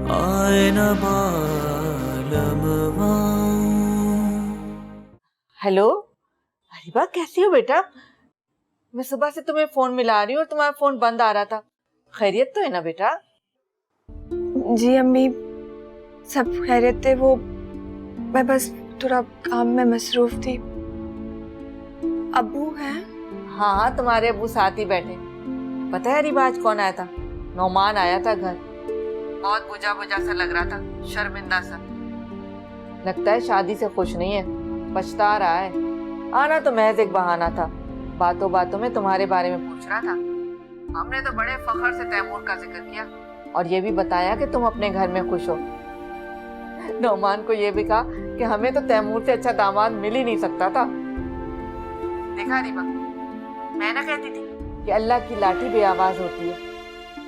आए न बालमवा। हेलो हरीबा, कैसी हो बेटा? मैं सुबह से तुम्हें फोन मिला रही हूँ और तुम्हारा फोन बंद आ रहा था। खैरियत तो है ना बेटा? जी अम्मी, सब खैरियत थे। वो मैं बस थोड़ा काम में मसरूफ थी। अब्बू हैं? हाँ हाँ, तुम्हारे अब्बू साथ ही बैठे। पता है हरीबा, आज कौन आया था? नौमान आया था घर। बहुत बुझा बुझा सा लग रहा था, शर्मिंदा सा। लगता है शादी से खुश नहीं है, पछता रहा है। आना तो महज एक बहाना था, बातों बातों में तुम्हारे बारे में पूछ रहा था। हमने तो बड़े फख्र से तैमूर का जिक्र किया और ये भी बताया कि तुम अपने घर में खुश हो। नौमान को ये भी कहा कि हमें तो तैमूर से अच्छा दामाद मिल ही नहीं सकता था। देखा रीबा, मैं ना कहती थी कि अल्लाह की लाठी बेआवाज होती है।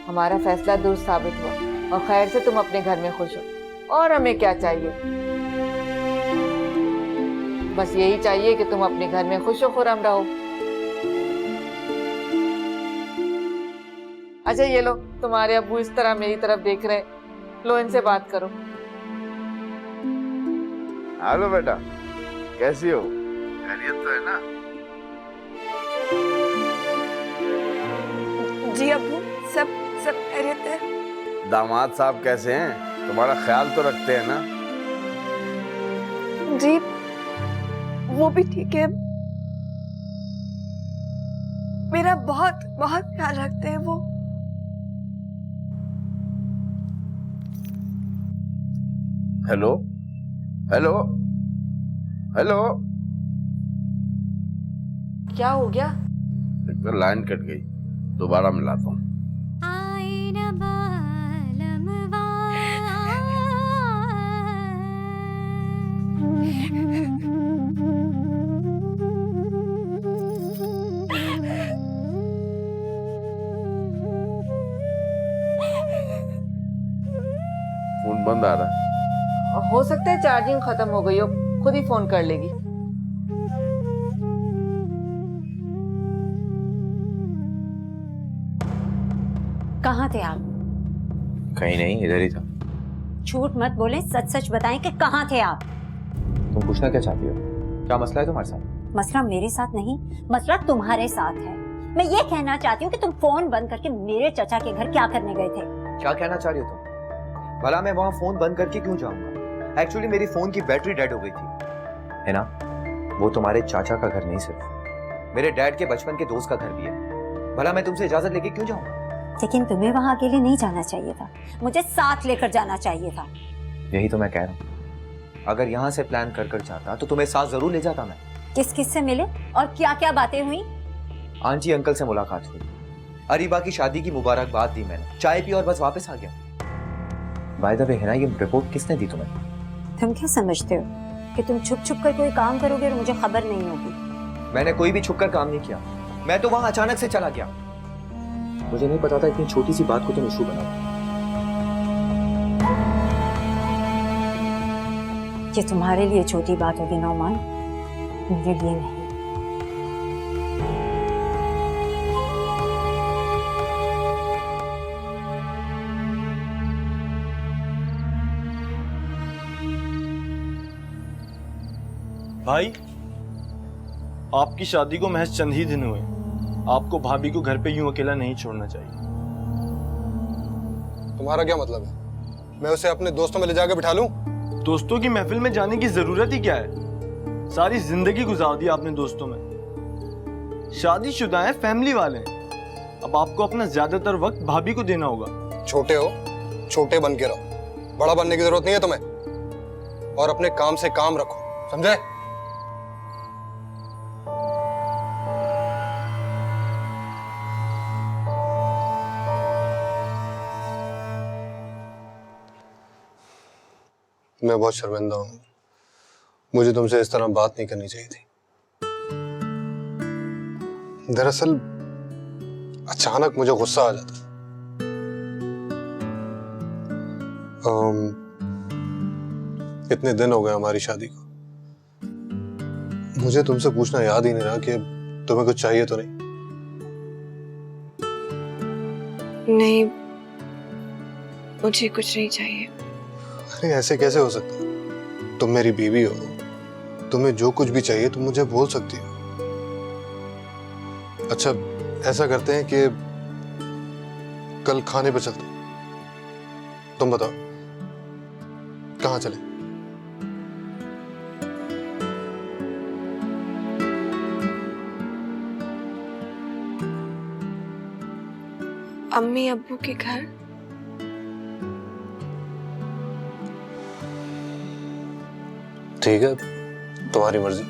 हमारा फैसला दुरुस्त साबित हुआ और खैर से तुम अपने घर में खुश हो, और हमें क्या चाहिए? बस यही चाहिए कि तुम अपने घर में खुश हो खुर्रम रहो। अच्छा ये लो, तुम्हारे अब्बू इस तरह मेरी तरफ देख रहे हैं, लो इनसे बात करो। हेलो बेटा, कैसी हो? खैरियत तो है ना? जी अब्बू, सब सब खैरियत है। दामाद साहब कैसे हैं? तुम्हारा ख्याल तो रखते हैं ना? जी वो भी ठीक है। मेरा बहुत बहुत ख्याल रखते हैं वो। Hello hello hello. क्या हो गया? एक तो लाइन कट गई, दोबारा मिलाता हूँ। फोन बंद आ रहा है। हो सकता है चार्जिंग खत्म हो गई हो, खुद ही फोन कर लेगी। कहाँ थे आप? कहीं नहीं, इधर ही था। झूठ मत बोले, सच सच बताएं कि कहाँ थे आप? तुम पूछना क्या चाहती हो? क्या मसला है तुम्हारे साथ? मसला मेरे साथ नहीं, मसला तुम्हारे साथ है। मैं ये कहना चाहती हूँ कि तुम फोन बंद करके मेरे चचा के घर क्या करने गए थे? क्या कहना चाह रही हो तुम? भला मैं वहाँ फोन बंद करके क्यों जाऊंगा? एक्चुअली मेरी फोन की बैटरी डेड हो गई थी, है ना? वो तुम्हारे चाचा का घर नहीं, सिर्फ मेरे डैड के बचपन के दोस्त का घर भी है। भला मैं तुमसे इजाजत लेके क्यों जाऊंगा? लेकिन तुम्हें वहाँ अकेले नहीं जाना चाहिए था, मुझे साथ लेकर जाना चाहिए था। यही तो मैं कह रहा हूँ, अगर यहाँ से प्लान कर कर जाता तो तुम्हें साथ जरूर ले जाता मैं। किस किस से मिले और क्या क्या बातें हुई? आंटी अंकल से मुलाकात हुई, अरीबा की शादी की मुबारकबाद दी मैंने, चाय पी और बस वापस आ गया। बाय द वे है ना, ये रिपोर्ट किसने दी तुम्हें? तुम क्या समझते हो कि तुम छुप छुप कर कोई काम करोगे और मुझे खबर नहीं होगी? मैंने कोई भी छुपकर काम नहीं किया, मैं तो वहां अचानक से चला गया। मुझे नहीं पता था इतनी छोटी सी बात को तुम इशू बनाओ। ये तुम्हारे लिए छोटी बात होगी नौमान, मेरे लिए नहीं। भाई, आपकी शादी को महज चंद ही दिन हुए, आपको भाभी को घर पे यूं अकेला नहीं छोड़ना चाहिए। तुम्हारा क्या मतलब है? मैं उसे अपने दोस्तों में ले जाकर बिठा लूं? दोस्तों की महफिल में जाने की जरूरत ही क्या है? सारी जिंदगी गुजार दी आपने दोस्तों में। शादीशुदा है, फैमिली वाले हैं, अब आपको अपना ज्यादातर वक्त भाभी को देना होगा। छोटे हो, छोटे बन के रहो, बड़ा बनने की जरूरत नहीं है तुम्हें। और अपने काम से काम रखो, समझे? मैं बहुत शर्मिंदा हूं, मुझे तुमसे इस तरह बात नहीं करनी चाहिए थी। दरअसल अचानक मुझे गुस्सा आ जाता। इतने दिन हो गए हमारी शादी को, मुझे तुमसे पूछना याद ही नहीं रहा कि तुम्हें कुछ चाहिए तो नहीं। नहीं, मुझे कुछ नहीं चाहिए। अरे ऐसे कैसे हो सकता है? तुम मेरी बीवी हो, तुम्हें जो कुछ भी चाहिए तुम मुझे बोल सकती हो। अच्छा ऐसा करते हैं कि कल खाने पे चलते हैं। तुम बताओ कहाँ चले? अम्मी अब्बू के घर। ठीक है, तुम्हारी मर्जी।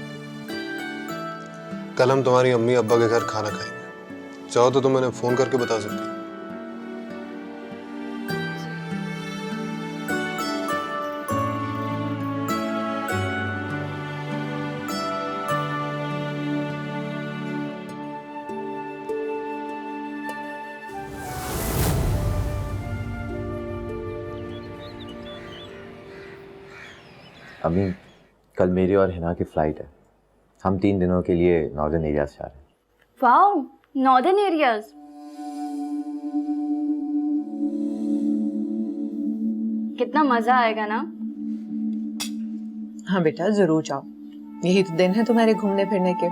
कल हम तुम्हारी अम्मी अब्बा के घर खाना खाएंगे। चाहो तो तुम उन्हें फोन करके बता सकती हो। अम्मी, कल मेरी और हिना की फ्लाइट है। हम 3 दिनों के लिए नॉर्दर्न एरिया से जा रहे हैं। Wow, northern areas. कितना मजा आएगा ना। हाँ बेटा, जरूर जाओ। यही तो दिन है तुम्हारे घूमने फिरने के।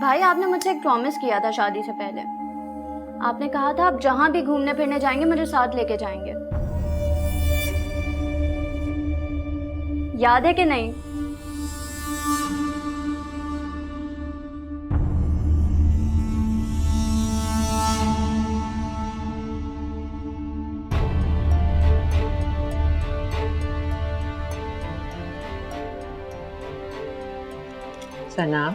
भाई, आपने मुझसे एक प्रॉमिस किया था शादी से पहले। आपने कहा था आप जहां भी घूमने फिरने जाएंगे मुझे साथ लेके जाएंगे। याद है कि नहीं? सना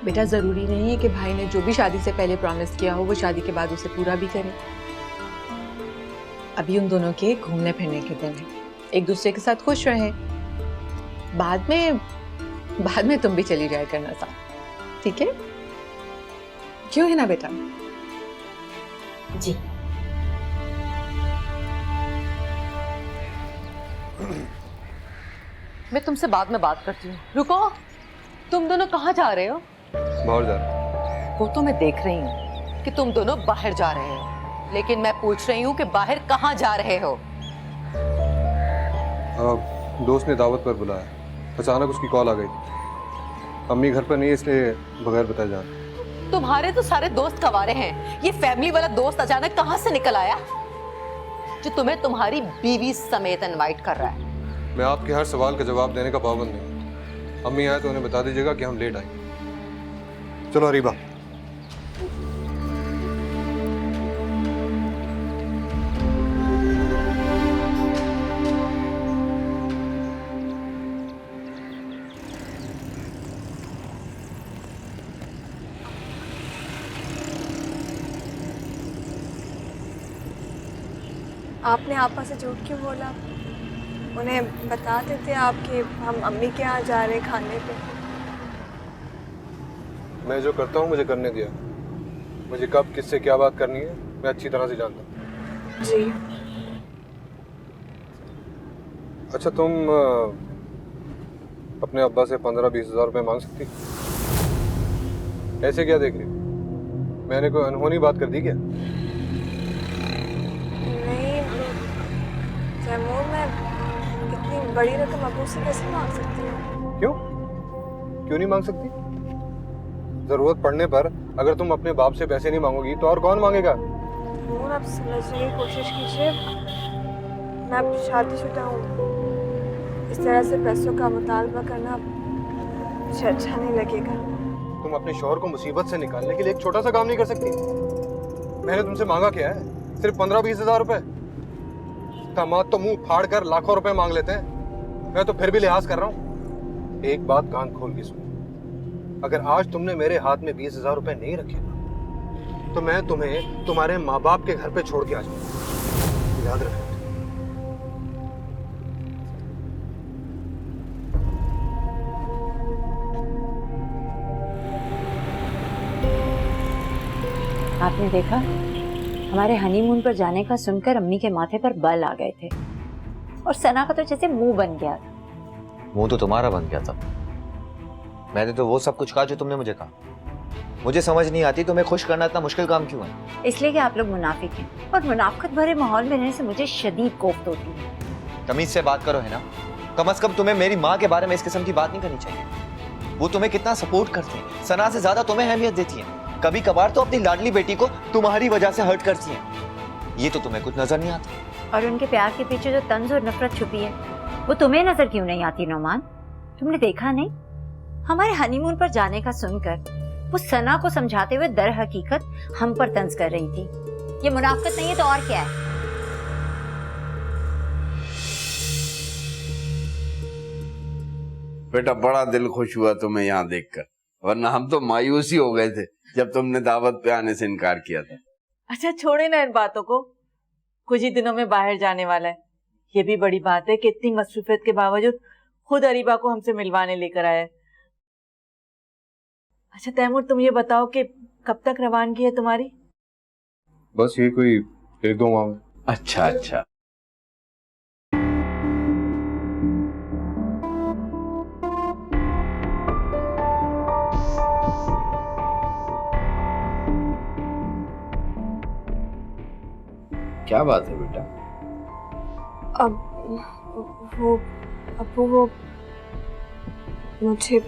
बेटा, जरूरी नहीं है कि भाई ने जो भी शादी से पहले प्रॉमिस किया हो वो शादी के बाद उसे पूरा भी करे। अभी उन दोनों के घूमने फिरने के दिन है, एक दूसरे के साथ खुश रहे। बाद में तुम भी चली जाया करना साथ, ठीक है? क्यों है ना बेटा? जी। मैं तुमसे बाद में बात करती हूँ। रुको, तुम दोनों कहाँ जा रहे हो? बाहर जा रहे वो तो मैं देख रही हूँ कि तुम दोनों बाहर जा रहे हो, लेकिन मैं पूछ रही हूँ कि बाहर कहाँ जा रहे हो? दोस्त ने दावत पर बुलाया, अचानक उसकी कॉल आ गई। अम्मी घर पर नहीं, इसलिए बगैर बताए जा रहे। तुम्हारे तो सारे दोस्त कवारे हैं, ये फैमिली वाला दोस्त अचानक कहाँ से निकल आया जो तुम्हें तुम्हारी बीवी समेत इनवाइट कर रहा है? मैं आपके हर सवाल का जवाब देने का पाबंद नहीं हूँ। अम्मी आए तो उन्हें बता दीजिएगा कि हम लेट आए। चलो अरीबा। आपने आपा से झूठ क्यों बोला? उन्हें बता देते आप कि हम अम्मी के यहाँ जा रहे खाने पे। मैं जो करता हूँ मुझे करने दिया। मुझे कब किससे क्या बात करनी है मैं अच्छी तरह से जानता हूँ। जी। अच्छा, तुम अपने अब्बा से 15-20 हज़ार रुपये मांग सकती? ऐसे क्या देख रही? मैंने कोई अनहोनी बात कर दी क्या? नहीं तैमूर, मैं इतनी बड़ी रकम अबू से कैसे मांग सकती हूँ? क्यों नहीं मांग सकती? जरूरत पड़ने पर अगर तुम अपने बाप से पैसे नहीं मांगोगी तो और कौन मांगेगा? तैमूर, आप समझने की कोशिश कीजिए। मैं अब शादीशुदा हूँ। इस तरह से पैसों का मुतालबा करना मुझे अच्छा नहीं लगेगा। तुम अपने शौहर को मुसीबत से निकालने के लिए एक छोटा सा काम नहीं कर सकती? मैंने तुमसे मांगा क्या है? सिर्फ 15-20 हज़ार रुपए। दामाद तो मुंह फाड़ कर लाखों रुपए मांग लेते हैं। मैं तो फिर भी लिहाज कर रहा हूँ। एक बात कान खोल के सुनो, अगर आज तुमने मेरे हाथ में 20 हज़ार रुपए नहीं रखे ना, तो मैं तुम्हें तुम्हारे माँ बाप के घर पे छोड़ के आ जाऊंगा। याद रखना। आपने देखा, हमारे हनीमून पर जाने का सुनकर अम्मी के माथे पर बल आ गए थे और सना का तो जैसे मुंह बन गया था। मुंह तो तुम्हारा बन गया था। मैंने तो वो सब कुछ कहा जो तुमने मुझे कहा। मुझे समझ नहीं आती तुम्हें खुश करना इतना मुश्किल काम क्यों है? इसलिए कि आप लोग मुनाफिक हैं और मुनाफिकत भरे माहौल में रहने से मुझे शदीद कोफ्त होती है। तमीज से बात करो है ना। कम से कम तुम्हें मेरी माँ के बारे में इस किस्म की बात नहीं करनी चाहिए। वो तुम्हें कितना सपोर्ट करती है, सना से ज्यादा तुम्हें अहमियत देती है। कभी कभार तो अपनी लाडली बेटी को तुम्हारी वजह से हर्ट करती है। ये तो तुम्हें कुछ नजर नहीं आता। और उनके प्यार के पीछे जो तंज और नफरत छुपी है वो तुम्हें नजर क्यों नहीं आती नौमान? तुमने देखा नहीं, हमारे हनीमून पर जाने का सुनकर वो सना को समझाते हुए दर हकीकत हम पर तंज कर रही थी। ये मुनाफिकत नहीं है तो और क्या है? बेटा बड़ा दिल खुश हुआ तुम्हें यहाँ देखकर, वरना हम तो मायूस ही हो गए थे जब तुमने दावत पे आने से इनकार किया था। अच्छा छोड़े ना इन बातों को, कुछ ही दिनों में बाहर जाने वाला है। ये भी बड़ी बात है कि इतनी मसरूफियत के बावजूद खुद अरीबा को हमसे मिलवाने लेकर आया है। अच्छा तैमूर, तुम ये बताओ कि कब तक रवानगी है तुम्हारी? बस ये कोई 1-2 माह में। अच्छा अच्छा। क्या बात है बेटा? अब वो अबू, वो मुझे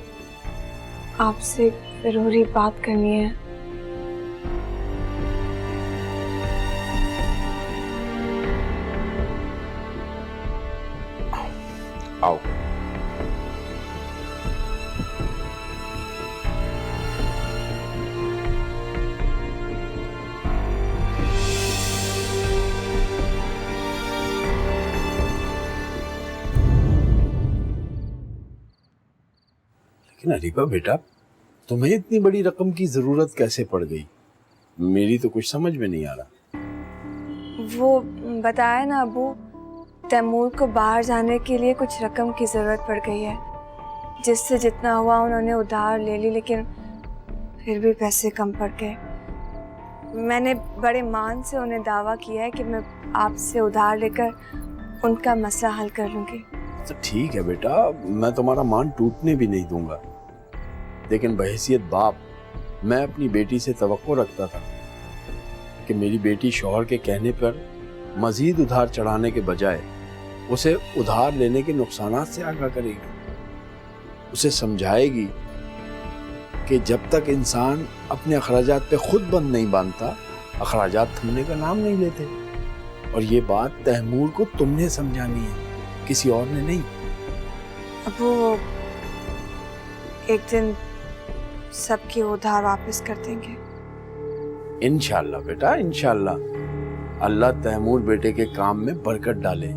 आपसे जरूरी बात करनी है। आओ। लेकिन अरीबा बेटा, तुम्हें इतनी बड़ी रकम की जरूरत कैसे पड़ गई? मेरी तो कुछ समझ में नहीं आ रहा। वो बताया ना अबू, तैमूर को बाहर जाने के लिए कुछ रकम की ज़रूरत पड़ गई है, जिससे जितना हुआ उन्होंने उधार ले ली, लेकिन फिर भी पैसे कम पड़ गए। मैंने बड़े मान से उन्हें दावा किया है कि मैं आपसे उधार लेकर उनका मसला हल कर लूँगी। तो ठीक है बेटा, मैं तुम्हारा मान टूटने भी नहीं दूंगा, लेकिन बहैसियत बाप मैं अपनी बेटी से तवक्को रखता था कि मेरी बेटी शौहर के कहने पर मजीद उधार चढ़ाने के बजाय उसे उधार लेने के नुकसानात से आगाह करेगी, उसे समझाएगी कि जब तक इंसान अपने अखराजात पे खुद बंद नहीं बांधता, अखराजात थमने का नाम नहीं लेते। और ये बात तैमूर को तुमने समझानी है, किसी और ने नहीं। अबू, एक दिन सबकी उधार वापस कर देंगे। इंशाल्लाह बेटा, इंशाल्लाह। अल्लाह तैमूर बेटे के काम में बरकत डाले।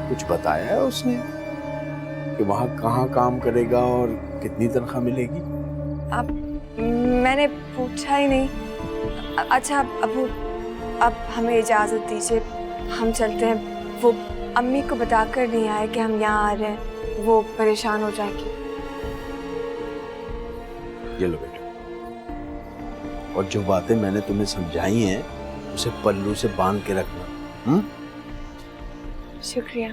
कुछ बताया है उसने कि वहाँ कहाँ काम करेगा और कितनी तनख्वाह मिलेगी? अब मैंने पूछा ही नहीं। अच्छा अबू, अब हमें इजाज़त दीजिए, हम चलते हैं। वो अम्मी को बताकर नहीं आए कि हम यहाँ आ रहे हैं, वो परेशान हो जाएगी। ये लो बेटा, और जो बातें मैंने तुम्हें समझाई हैं उसे पल्लू से बांध के रखना। शुक्रिया।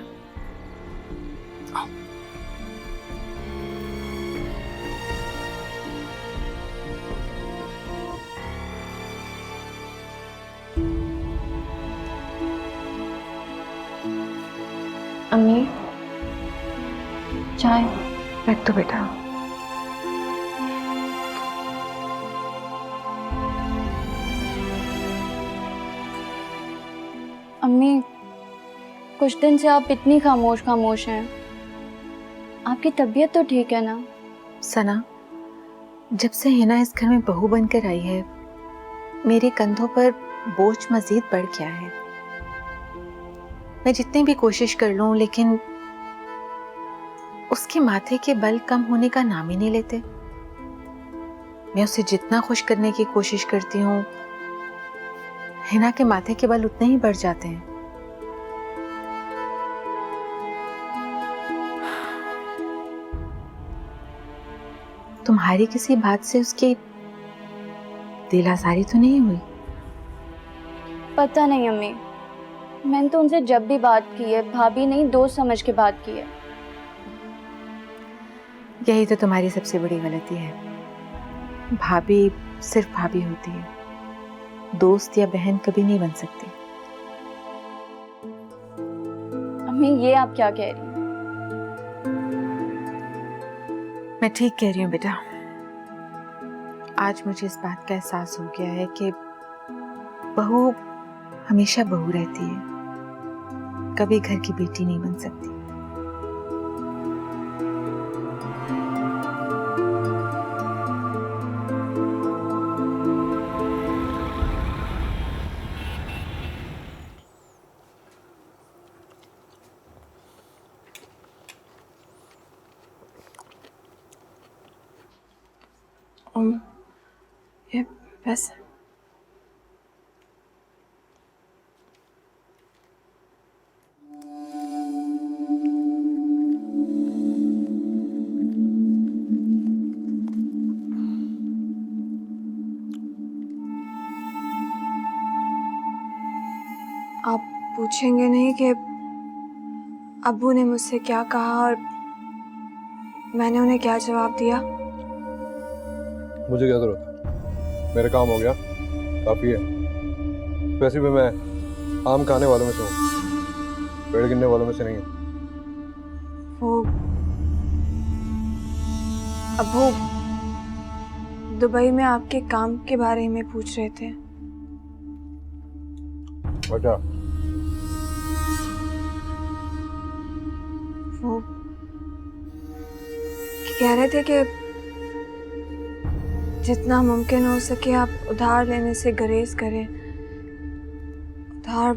अम्मी, चाय रख दो बेटा। अम्मी, कुछ दिन से आप इतनी खामोश खामोश हैं। आपकी तबीयत तो ठीक है ना? सना, जब से हिना इस घर में बहू बनकर आई है, मेरे कंधों पर बोझ मजीद बढ़ गया है। मैं जितनी भी कोशिश कर लूं, लेकिन उसके माथे के बल कम होने का नाम ही नहीं लेते। मैं उसे जितना खुश करने की कोशिश करती हूँ, हिना के माथे के बल उतने ही बढ़ जाते हैं। तुम्हारी किसी बात से उसकी दिल आजारी तो नहीं हुई? पता नहीं अम्मी, मैंने तो उनसे जब भी बात की है भाभी नहीं दोस्त समझ के बात की है। यही तो तुम्हारी सबसे बड़ी गलती है। भाभी सिर्फ भाभी होती है, दोस्त या बहन कभी नहीं बन सकती। अम्मी ये आप क्या कह रही हैं? मैं ठीक कह रही हूँ बेटा। आज मुझे इस बात का एहसास हो गया है कि बहू हमेशा बहू रहती है, कभी घर की बेटी नहीं बन सकती। ये बस आप पूछेंगे नहीं कि अब्बू ने मुझसे क्या कहा और मैंने उन्हें क्या जवाब दिया? मुझे क्या जरूरत है, मेरा काम हो गया, काफी है। वैसे भी मैं आम खाने वालों में से हूँ, पेड़ गिनने वालों में से नहीं है। वो अब्बू दुबई में आपके काम के बारे में पूछ रहे थे। अच्छा, वो कह रहे थे कि जितना मुमकिन हो सके आप उधार लेने से गुरेज करें। उधार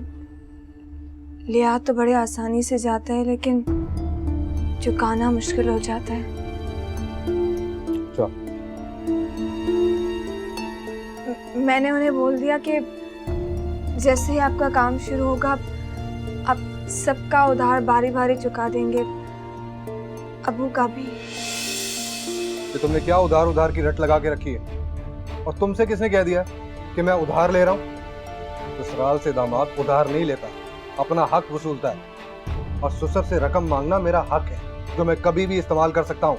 लिया तो बड़े आसानी से जाता है, लेकिन चुकाना मुश्किल हो जाता है। अच्छा, मैंने उन्हें बोल दिया कि जैसे ही आपका काम शुरू होगा आप सबका उधार बारी बारी चुका देंगे, अब्बू का भी। कि तुमने क्या उधार उधार की रट लगा के रखी है? और तुमसे किसने कह दिया कि मैं उधार ले रहा हूँ? ससुराल से दामाद उधार नहीं लेता, अपना हक वसूलता है। और ससुर से रकम मांगना मेरा हक है, जो मैं कभी भी इस्तेमाल कर सकता हूँ।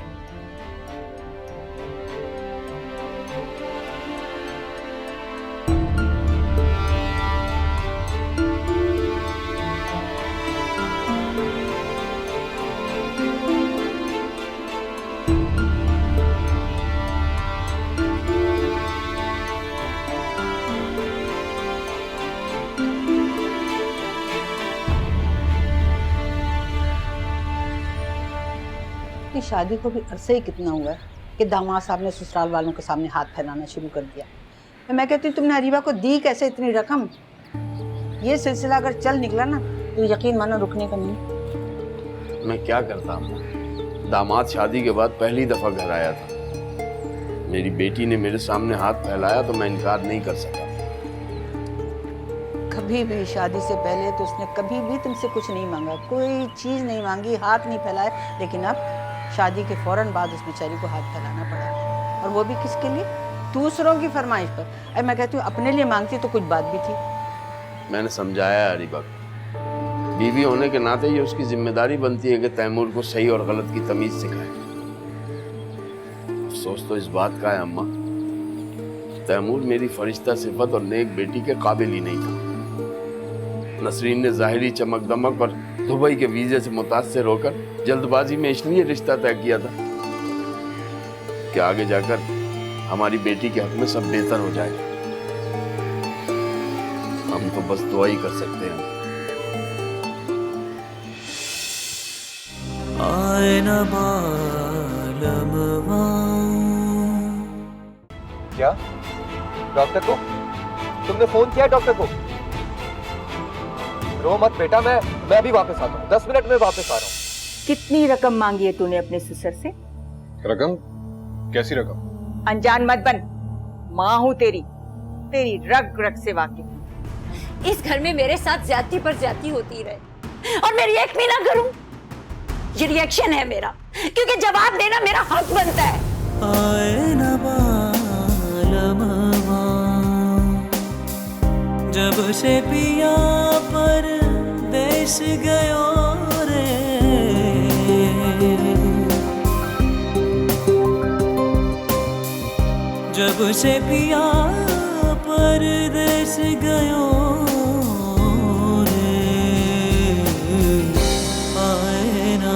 की शादी को भी अरसे ही कितना हुआ है कि दामाद साहब ने ससुराल वालों के सामने हाथ फैलाना शुरू कर दिया। मैं कहती हूँ तुमने अरीबा को दी कैसे इतनी रकम? ये सिलसिला अगर चल निकला ना तो यकीन मानो रुकने का नहीं। मैं क्या करता हूँ, दामाद शादी के बाद पहली दफा घर आया था, मेरी बेटी ने मेरे सामने हाथ फैलाया तो मैं इनकार नहीं कर सका। कभी भी शादी से पहले तो उसने कभी भी तुमसे कुछ नहीं मांगा, कोई चीज नहीं मांगी, हाथ नहीं फैलाए। लेकिन अब शादी के फौरन बाद उस बेचारी को हाथ फैलाना पड़ा, और वो भी किसके लिए? दूसरों की फरमाइश पर। अरे मैं कहती हूँ अपने लिए मांगती तो कुछ बात भी थी। मैंने समझाया अरीबा को, बीवी होने के नाते ये उसकी जिम्मेदारी बनती है कि तैमूर को सही और गलत की तमीज सिखाए। अफसोस तो इस बात का है अम्मा, तैमूर मेरी फरिश्ता सिफत और नेक बेटी के काबिल ही नहीं था। नसरीन ने जाहिरी चमक दमक और दुबई के वीजे से मुतासिर होकर जल्दबाजी में इसलिए रिश्ता तय किया था कि आगे जाकर हमारी बेटी के हक में सब बेहतर हो जाए। हम तो बस दुआ ही कर सकते हैं। क्या डॉक्टर को? तुमने फोन किया डॉक्टर को? रो मत बेटा, मैं अभी वापस आता हूँ, 10 मिनट में वापस आ रहा हूँ। कितनी रकम मांगी है तूने अपने ससुर से? रकम? कैसी रकम? अनजान मत बन, माँ हूँ तेरी रग रग से वाकिफ। इस घर में मेरे साथ ज्यादती पर ज्यादती होती रहे और मैं रिएक्ट भी ना करूं, ये रिएक्शन है मेरा, क्योंकि जवाब देना मेरा हक बनता है। जब से पिया पर देश गयो रे, जब से पिया परदेस गयो रे आए न